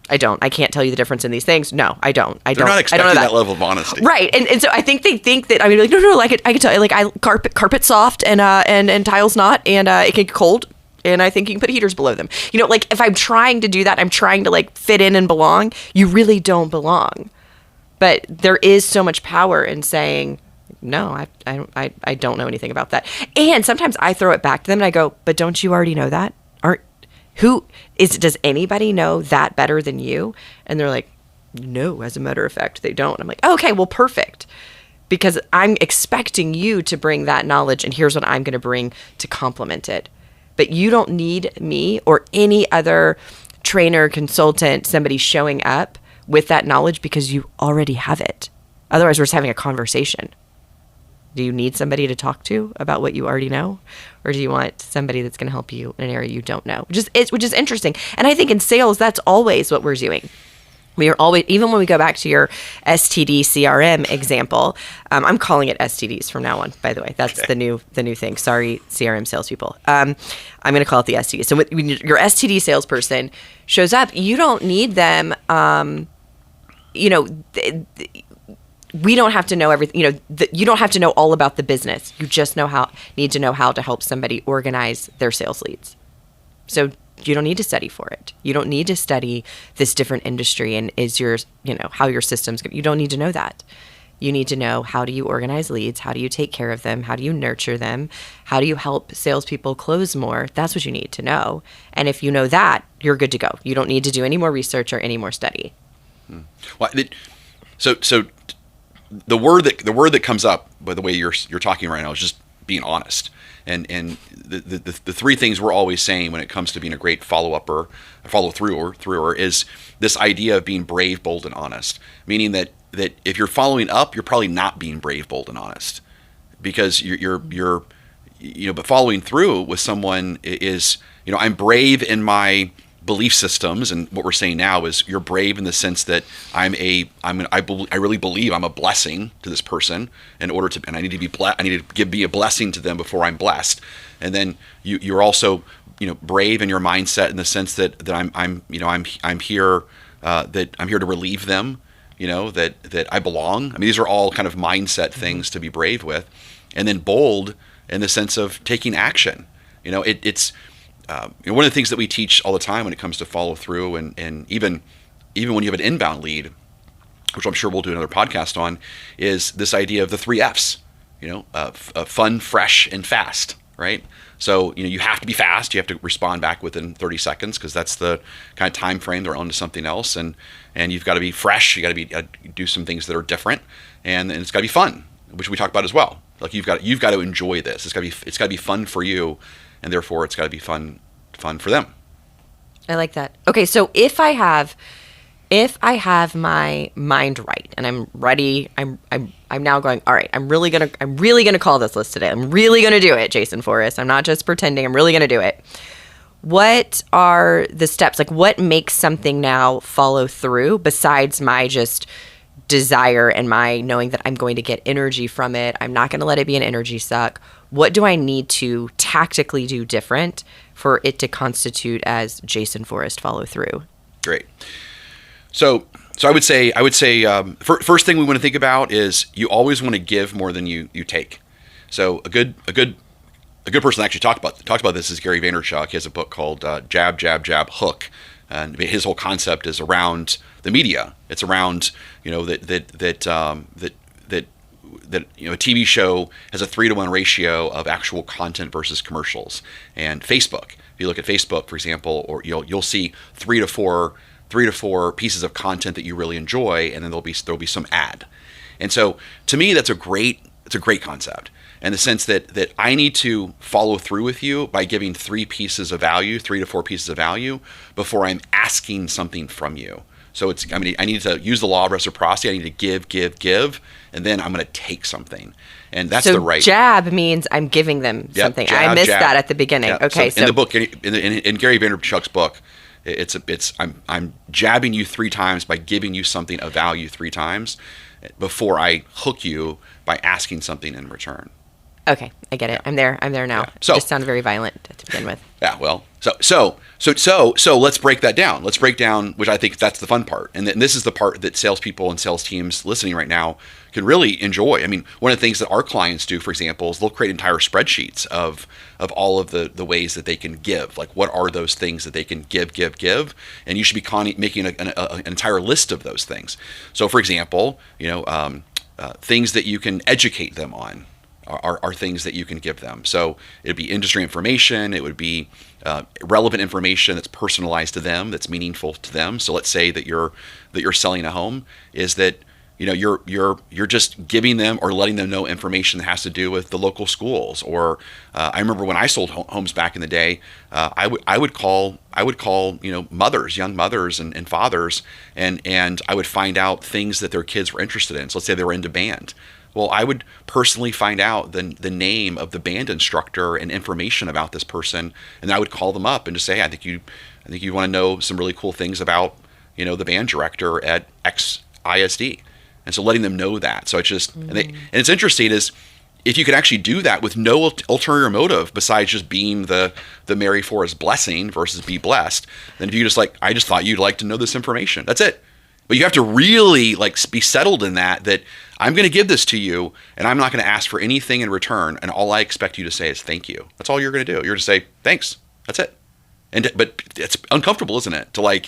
I can't tell you the difference in these things. No, I don't. They're not expecting that level of honesty. Right. And so I think they think that, like, no, I can tell you, like, carpet soft and tiles not, and it can get cold. And I think you can put heaters below them. Like, if I'm trying to do that, I'm trying to, like, fit in and belong. You really don't belong. But there is so much power in saying, no, I don't know anything about that. And sometimes I throw it back to them and I go, but don't you already know that? Does anybody know that better than you? And they're like, no, as a matter of fact, they don't. I'm like, okay, well, perfect. Because I'm expecting you to bring that knowledge, and here's what I'm going to bring to complement it. But you don't need me or any other trainer, consultant, somebody showing up with that knowledge, because you already have it. Otherwise, we're just having a conversation. Do you need somebody to talk to about what you already know? Or do you want somebody that's going to help you in an area you don't know? Which is interesting. And I think in sales, that's always what we're doing. We are always, even when we go back to your STD CRM example, I'm calling it STDs from now on, by the way. That's the new thing. Sorry, CRM salespeople. I'm going to call it the STD. So when your STD salesperson shows up, you don't need them, we don't have to know everything. You don't have to know all about the business. You just need to know how to help somebody organize their sales leads. So you don't need to study for it. You don't need to study this different industry and how your system's. You don't need to know that. You need to know, how do you organize leads? How do you take care of them? How do you nurture them? How do you help salespeople close more? That's what you need to know. And if you know that, you're good to go. You don't need to do any more research or any more study. Well, so. The word that comes up by the way you're talking right now is just being honest, and the three things we're always saying when it comes to being a great follow-througher is this idea of being brave, bold, and honest. Meaning that if you're following up, you're probably not being brave, bold, and honest, because but following through with someone is, I'm brave in my belief systems, and what we're saying now is you're brave in the sense that I really believe I'm a blessing to this person and I need to be a blessing to them before I'm blessed. And then you're also brave in your mindset in the sense that I'm here to relieve them, that I belong. I mean, these are all kind of mindset things to be brave with. And then bold in the sense of taking action. It's one of the things that we teach all the time when it comes to follow through, and even when you have an inbound lead, which I'm sure we'll do another podcast on, is this idea of the 3 Fs. Fun, fresh, and fast. Right. So you have to be fast. You have to respond back within 30 seconds because that's the kind of time frame they're on to something else, and you've got to be fresh. You got to do some things that are different, and it's got to be fun, which we talked about as well. Like you've got to enjoy this. It's got to be fun for you, and therefore it's got to be fun for them. I like that. Okay, so if I have my mind right and I'm ready, I'm now going, all right, I'm really gonna call this list today. I'm really gonna do it, Jason Forrest. I'm not just pretending. I'm really gonna do it. What are the steps? Like, what makes something now follow through besides my just desire and my knowing that I'm going to get energy from it? I'm not going to let it be an energy suck. What do I need to tactically do different for it to constitute as Jason Forrest follow through? Great. So I would say first thing we want to think about is you always want to give more than you take. So a good person that actually talked about this is Gary Vaynerchuk. He has a book called Jab, Jab, Jab, Hook, and his whole concept is around the media. It's around that a TV show has a 3-to-1 ratio of actual content versus commercials. And Facebook, if you look at Facebook, for example, or you'll see 3 to 4 pieces of content that you really enjoy, and then there'll be some ad. And so to me, it's a great concept, in the sense that I need to follow through with you by giving 3 to 4 pieces of value before I'm asking something from you. So I need to use the law of reciprocity. I need to give, and then I'm going to take something. And that's the right. Jab means I'm giving them something. Jab, I missed that at the beginning. Yep. Okay. So in the book, in Gary Vaynerchuk's book, I'm jabbing you 3 times by giving you something of value 3 times before I hook you by asking something in return. Okay, I get it. Yeah. I'm there now. Yeah. So, it just sounded very violent to begin with. Yeah, well, so let's break that down. Let's break down, which I think that's the fun part, and this is the part that salespeople and sales teams listening right now can really enjoy. I mean, one of the things that our clients do, for example, is they'll create entire spreadsheets of all of the ways that they can give. Like, what are those things that they can give, and you should be making an entire list of those things. So, for example, things that you can educate them on are things that you can give them. So it'd be industry information. It would be relevant information that's personalized to them, that's meaningful to them. So let's say that you're selling a home, is that you're just giving them or letting them know information that has to do with the local schools. Or I remember when I sold homes back in the day, I would call mothers, young mothers and fathers, and I would find out things that their kids were interested in. So let's say they were into band. Well, I would personally find out the name of the band instructor and information about this person, and then I would call them up and just say, hey, I think you want to know some really cool things about the band director at X ISD, and so letting them know that. So it's just and it's interesting is if you could actually do that with no ulterior motive besides just being the Mary Forrest blessing versus be blessed, then if you just I just thought you'd like to know this information, that's it. But you have to really be settled in that I'm going to give this to you, and I'm not going to ask for anything in return, and all I expect you to say is thank you. That's all you're going to do. You're going to say thanks. That's it. But it's uncomfortable, isn't it? To I'm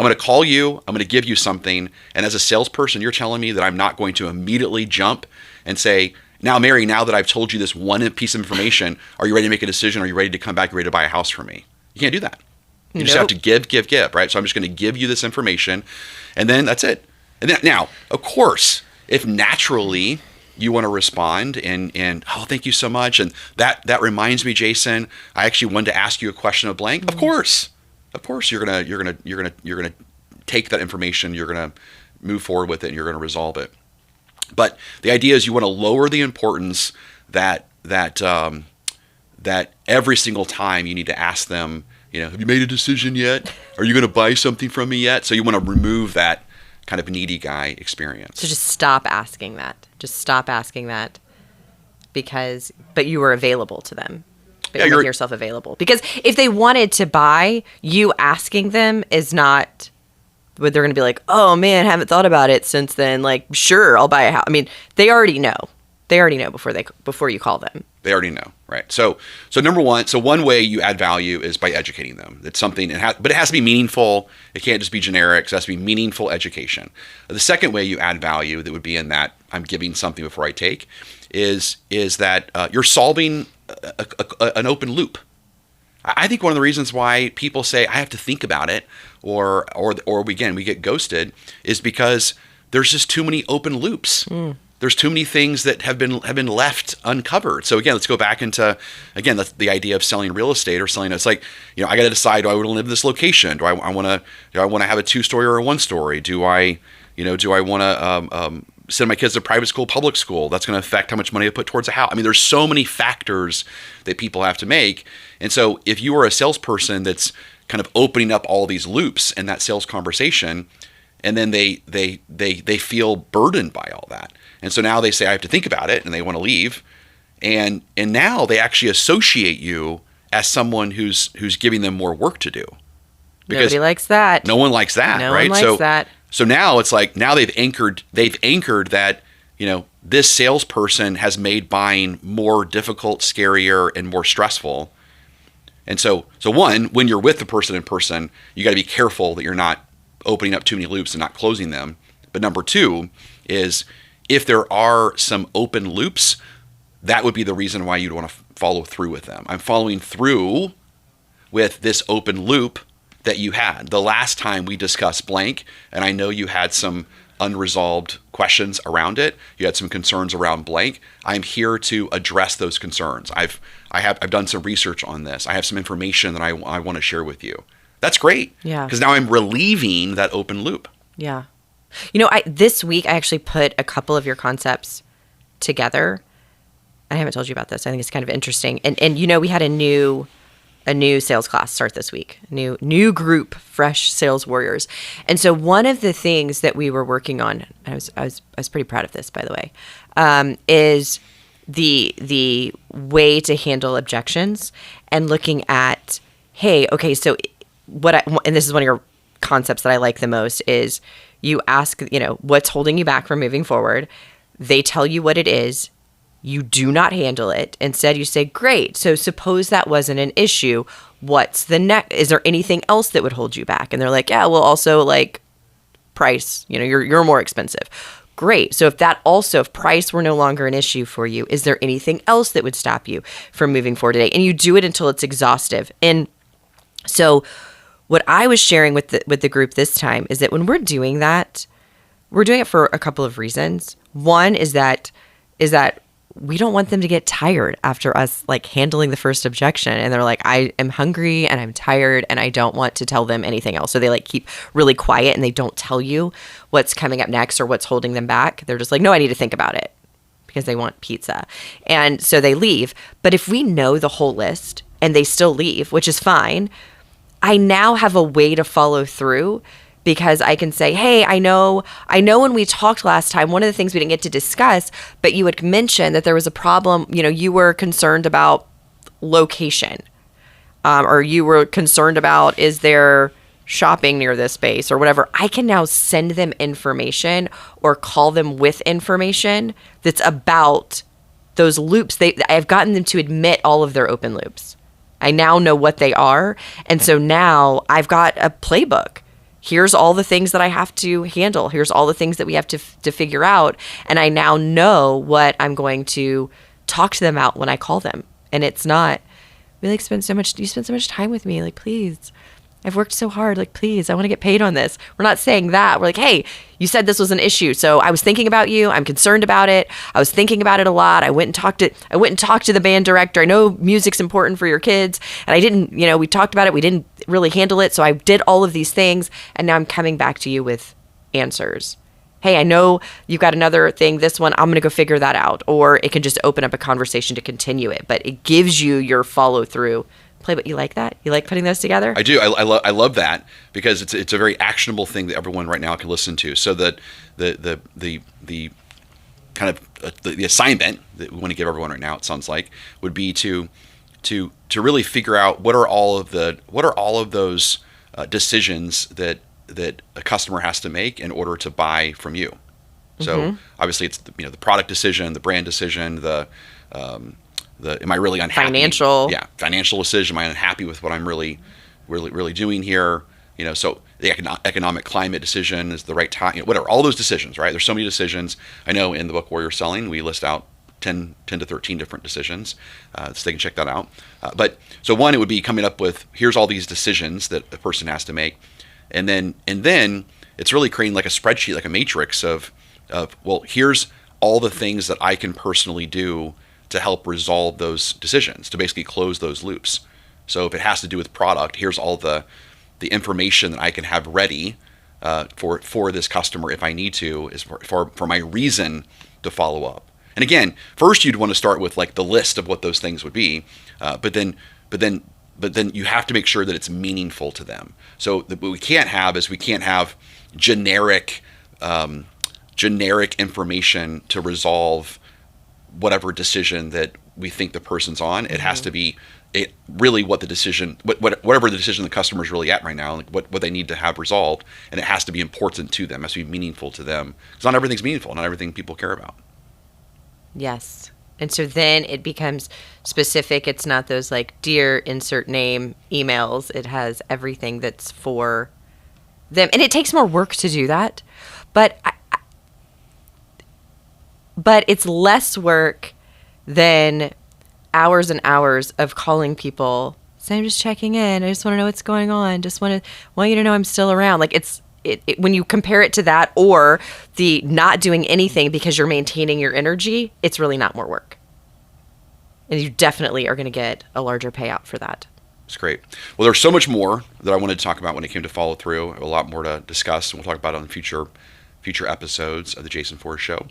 going to call you, I'm going to give you something, and as a salesperson, you're telling me that I'm not going to immediately jump and say, now, Mary, now that I've told you this one piece of information, are you ready to make a decision? Are you ready to come back? Are you ready to buy a house from me? You can't do that. You just have to give, right? So I'm just going to give you this information, and then that's it. And then now, of course, if naturally you want to respond and oh, thank you so much, and that reminds me, Jason, I actually wanted to ask you a question of blank. Of course, you're gonna take that information, you're gonna move forward with it, and you're gonna resolve it. But the idea is you want to lower the importance that every single time you need to ask them, have you made a decision yet? Are you going to buy something from me yet? So you want to remove that kind of needy guy experience. So just stop asking that. But you were available to them. But you're making yourself available. Because if they wanted to buy, you asking them is not what they're going to be like, oh man, haven't thought about it since then. Sure, I'll buy a house. I mean, they already know. They already know before you call them. They already know, right? So number one, one way you add value is by educating them. It's something, but it has to be meaningful. It can't just be generic. So it has to be meaningful education. The second way you add value that would be in that I'm giving something before I take is that you're solving an open loop. I think one of the reasons why people say I have to think about it, or we get ghosted, is because there's just too many open loops. There's too many things that have been left uncovered. So again, let's go back into that's the idea of selling real estate or selling. It's like, I got to decide: do I want to live in this location? Do I want to have a 2-story or a 1-story? Do I want to send my kids to private school, public school? That's going to affect how much money I put towards a house. I mean, there's so many factors that people have to make. And so if you are a salesperson that's kind of opening up all these loops in that sales conversation, and then they feel burdened by all that. And so now they say, I have to think about it, and they want to leave. And now they actually associate you as someone who's giving them more work to do. Because nobody likes that. No one likes that, no right? One likes that. So now it's like, now they've anchored that, this salesperson has made buying more difficult, scarier, and more stressful. And so one, when you're with the person in person, you got to be careful that you're not opening up too many loops and not closing them. But number two is, if there are some open loops, that would be the reason why you'd want to follow through with them. I'm following through with this open loop that you had. The last time we discussed blank, and I know you had some unresolved questions around it. You had some concerns around blank. I'm here to address those concerns. I've done some research on this. I have some information that I want to share with you. That's great. Yeah. Because now I'm relieving that open loop. Yeah. This week I actually put a couple of your concepts together. I haven't told you about this. I think it's kind of interesting. And we had a new sales class start this week. New group, fresh sales warriors. And so one of the things that we were working on, I was pretty proud of this, by the way, is the way to handle objections and looking at, hey, okay, so and this is one of your concepts that I like the most is you ask, what's holding you back from moving forward. They tell you what it is. You do not handle it. Instead, you say, great. So suppose that wasn't an issue. What's the next? Is there anything else that would hold you back? And they're like, yeah, well, also like price, you're more expensive. Great. So if price were no longer an issue for you, is there anything else that would stop you from moving forward today? And you do it until it's exhaustive. And so what I was sharing with the group this time is that when we're doing that, we're doing it for a couple of reasons. One is that we don't want them to get tired after us like handling the first objection. And they're like, I am hungry and I'm tired and I don't want to tell them anything else. So they like keep really quiet and they don't tell you what's coming up next or what's holding them back. They're just like, no, I need to think about it because they want pizza. And so they leave. But if we know the whole list and they still leave, which is fine, I now have a way to follow through because I can say, hey, I know when we talked last time, one of the things we didn't get to discuss, but you had mentioned that there was a problem, you were concerned about location, or you were concerned about, is there shopping near this space or whatever. I can now send them information or call them with information that's about those loops. I've gotten them to admit all of their open loops. I now know what they are. And so now I've got a playbook. Here's all the things that I have to handle. Here's all the things that we have to figure out. And I now know what I'm going to talk to them about when I call them. And it's not, you spend so much time with me. Like, please, I've worked so hard. Like, please, I want to get paid on this. We're not saying that. We're like, hey, you said this was an issue. So I was thinking about you. I'm concerned about it. I was thinking about it a lot. I went and talked to the band director. I know music's important for your kids. And I didn't, we talked about it. We didn't really handle it. So I did all of these things. And now I'm coming back to you with answers. Hey, I know you've got another thing. This one, I'm going to go figure that out. Or it can just open up a conversation to continue it. But it gives you your follow through. Playbook, you like that? You like putting those together? I do. I love that because it's a very actionable thing that everyone right now can listen to. So that the kind of the assignment that we want to give everyone right now, it sounds like, would be to really figure out what are all of those decisions that a customer has to make in order to buy from you. So obviously it's the product decision, the brand decision, the am I really unhappy? Financial decision. Am I unhappy with what I'm really doing here? So the economic climate decision is the right time. Whatever. All those decisions, right? There's so many decisions. I know in the book Warrior Selling, we list out 10 to 13 different decisions, so they can check that out. But so one, it would be coming up with here's all these decisions that a person has to make, and then it's really creating like a spreadsheet, like a matrix of well, here's all the things that I can personally do to help resolve those decisions, to basically close those loops. So if it has to do with product, here's all the information that I can have ready for this customer if I need to, is for my reason to follow up. And again, first you'd want to start with like the list of what those things would be, but then you have to make sure that it's meaningful to them. So what we can't have generic information to resolve whatever decision that we think the person's on. It has to be really what the decision, whatever the decision the customer is really at right now, like what they need to have resolved, and it has to be important to them. It has to be meaningful to them, because not everything's meaningful, not everything people care about. Yes. And so then it becomes specific. It's not those like dear insert name emails. It has everything that's for them. And it takes more work to do that. But it's less work than hours and hours of calling people. So I'm just checking in. I just want to know what's going on. Just want you to know I'm still around. Like it when you compare it to that, or the not doing anything because you're maintaining your energy, it's really not more work. And you definitely are going to get a larger payout for that. It's great. Well, there's so much more that I wanted to talk about when it came to follow through. I have a lot more to discuss, and we'll talk about it on future episodes of the Jason Forrest Show.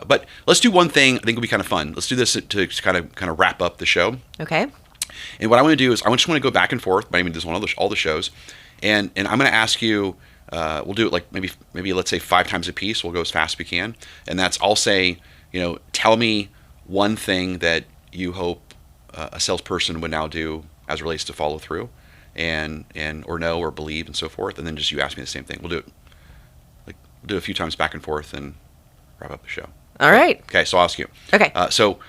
But let's do one thing I think will be kind of fun. Let's do this to kind of wrap up the show. Okay. And what I want to do is I just want to go back and forth, but I mean, this one all the shows, and I'm going to ask you. We'll do it like maybe let's say 5 times a piece. We'll go as fast as we can, and I'll say, tell me one thing that you hope a salesperson would now do as it relates to follow through, and or know or believe and so forth, and then just you ask me the same thing. We'll do a few times back and forth and wrap up the show. All right. Okay, so I'll ask you. Okay. So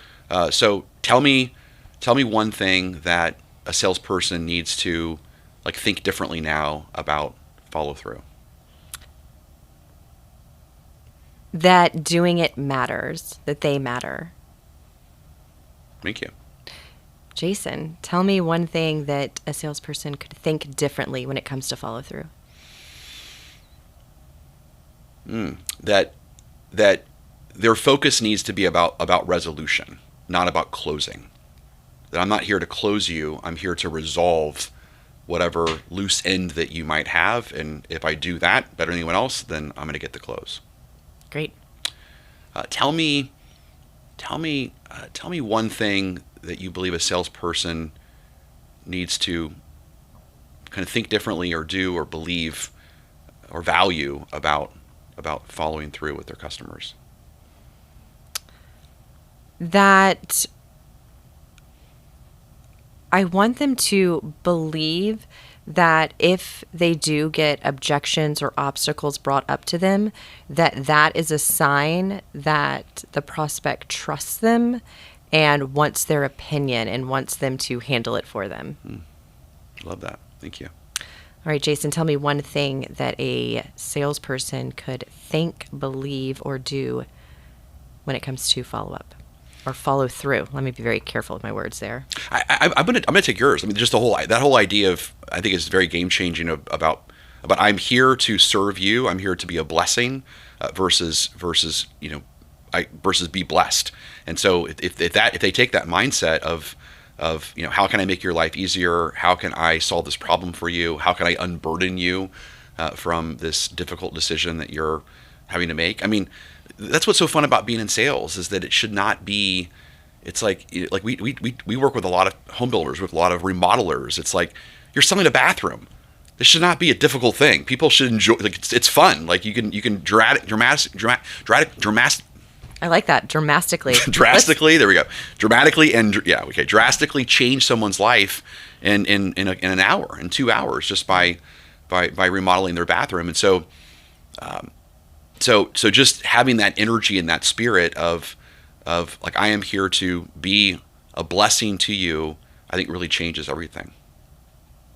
tell me one thing that a salesperson needs to like think differently now about follow through. That doing it matters, that they matter. Thank you. Jason, tell me one thing that a salesperson could think differently when it comes to follow through. That their focus needs to be about resolution, not about closing. That I'm not here to close you, I'm here to resolve whatever loose end that you might have, and if I do that better than anyone else, then I'm going to get the close. Great. Tell me one thing that you believe a salesperson needs to kind of think differently, or do, or believe, or value about following through with their customers. That I want them to believe that if they do get objections or obstacles brought up to them, that is a sign that the prospect trusts them and wants their opinion and wants them to handle it for them. Love that. Thank you. All right, Jason, tell me one thing that a salesperson could think, believe, or do when it comes to follow up. Or follow through. Let me be very careful with my words there. I'm gonna take yours. I mean, just that whole idea of, I think is very game changing about I'm here to serve you. I'm here to be a blessing, versus be blessed. And so if they take that mindset of how can I make your life easier? How can I solve this problem for you? How can I unburden you from this difficult decision that you're having to make? I mean, that's what's so fun about being in sales, is that it should not be. It's like we work with a lot of home builders, with a lot of remodelers. It's like you're selling a bathroom. This should not be a difficult thing. People should enjoy. Like it's fun. Like you can dramatic. I like that. Drastically. Drastically. There we go. Dramatically drastically change someone's life in an hour, in 2 hours, just by remodeling their bathroom. And so, so just having that energy and that spirit of like, I am here to be a blessing to you, I think really changes everything.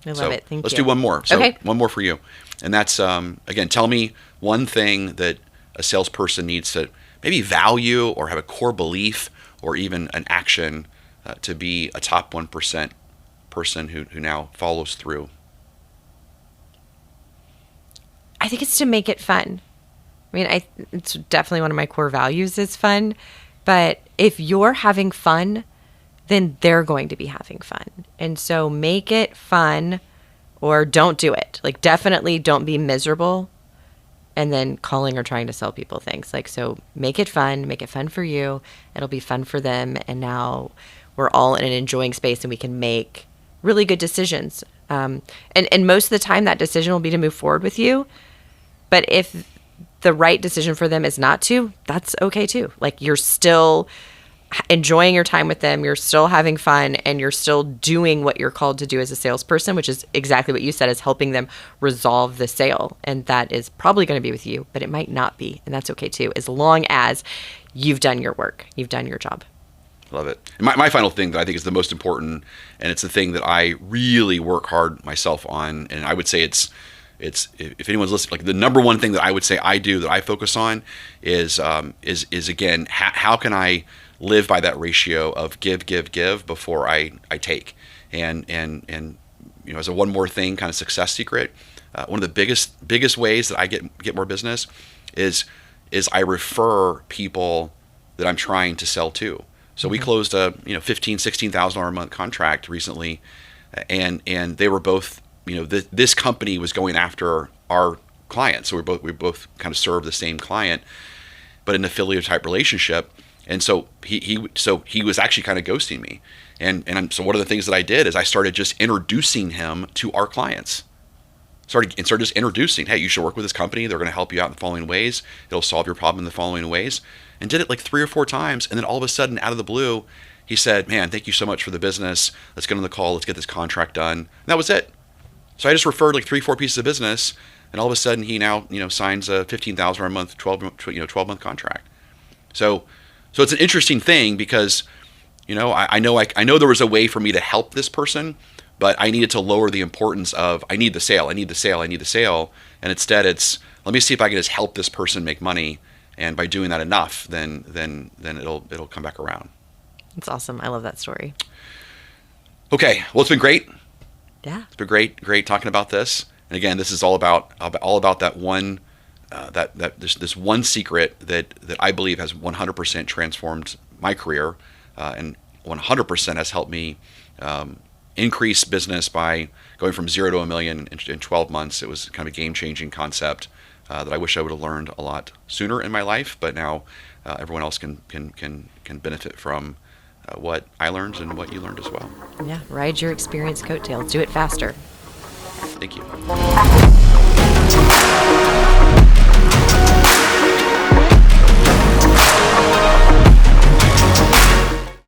I love it. Thank you. Let's do one more. So Okay. one more for you. And that's, again, tell me one thing that a salesperson needs to maybe value or have a core belief or even an action to be a top 1% person who now follows through. I think it's to make it fun. I mean, it's definitely one of my core values is fun. But if you're having fun, then they're going to be having fun. And so make it fun or don't do it. Like, definitely don't be miserable and then calling or trying to sell people things. Like, so make it fun for you. It'll be fun for them. And now we're all in an enjoying space and we can make really good decisions. And most of the time that decision will be to move forward with you. But if the right decision for them is not to, that's okay too. Like, you're still enjoying your time with them, you're still having fun, and you're still doing what you're called to do as a salesperson, which is exactly what you said, is helping them resolve the sale. And that is probably going to be with you, but it might not be. And that's okay too, as long as you've done your work, you've done your job. Love it. And my final thing that I think is the most important, and it's the thing that I really work hard myself on, and I would say it's if anyone's listening, like, the number one thing that I would say I do, that I focus on is again, how can I live by that ratio of give before I take, and as a one more thing kind of success secret, one of the biggest ways that I get more business is I refer people that I'm trying to sell to. So we closed a $15,000-$16,000 a month contract recently, and they were both, this company was going after our client, so we both kind of serve the same client, but an affiliate type relationship. And so he was actually kind of ghosting me, and so one of the things that I did is I started just introducing him to our clients. Started just introducing, hey, you should work with this company. They're going to help you out in the following ways. It'll solve your problem in the following ways. And did it like 3 or 4 times, and then all of a sudden, out of the blue, he said, "Man, thank you so much for the business. Let's get on the call. Let's get this contract done." And that was it. So I just referred like 3-4 pieces of business, and all of a sudden, he now signs a $15,000 a month 12-month contract. So it's an interesting thing because I know there was a way for me to help this person, but I needed to lower the importance of I need the sale, and instead it's let me see if I can just help this person make money. And by doing that enough, then it'll come back around. It's awesome. I love that story. Okay, well, it's been great. Yeah, it's been great talking about this. And again, this is all about that one this one secret that I believe has 100% transformed my career, and 100% has helped me increase business by going from 0 to $1 million in 12 months. It was kind of a game-changing concept. That I wish I would have learned a lot sooner in my life, but now everyone else can benefit from what I learned and what you learned as well. Yeah, ride your experience coattails. Do it faster. Thank you.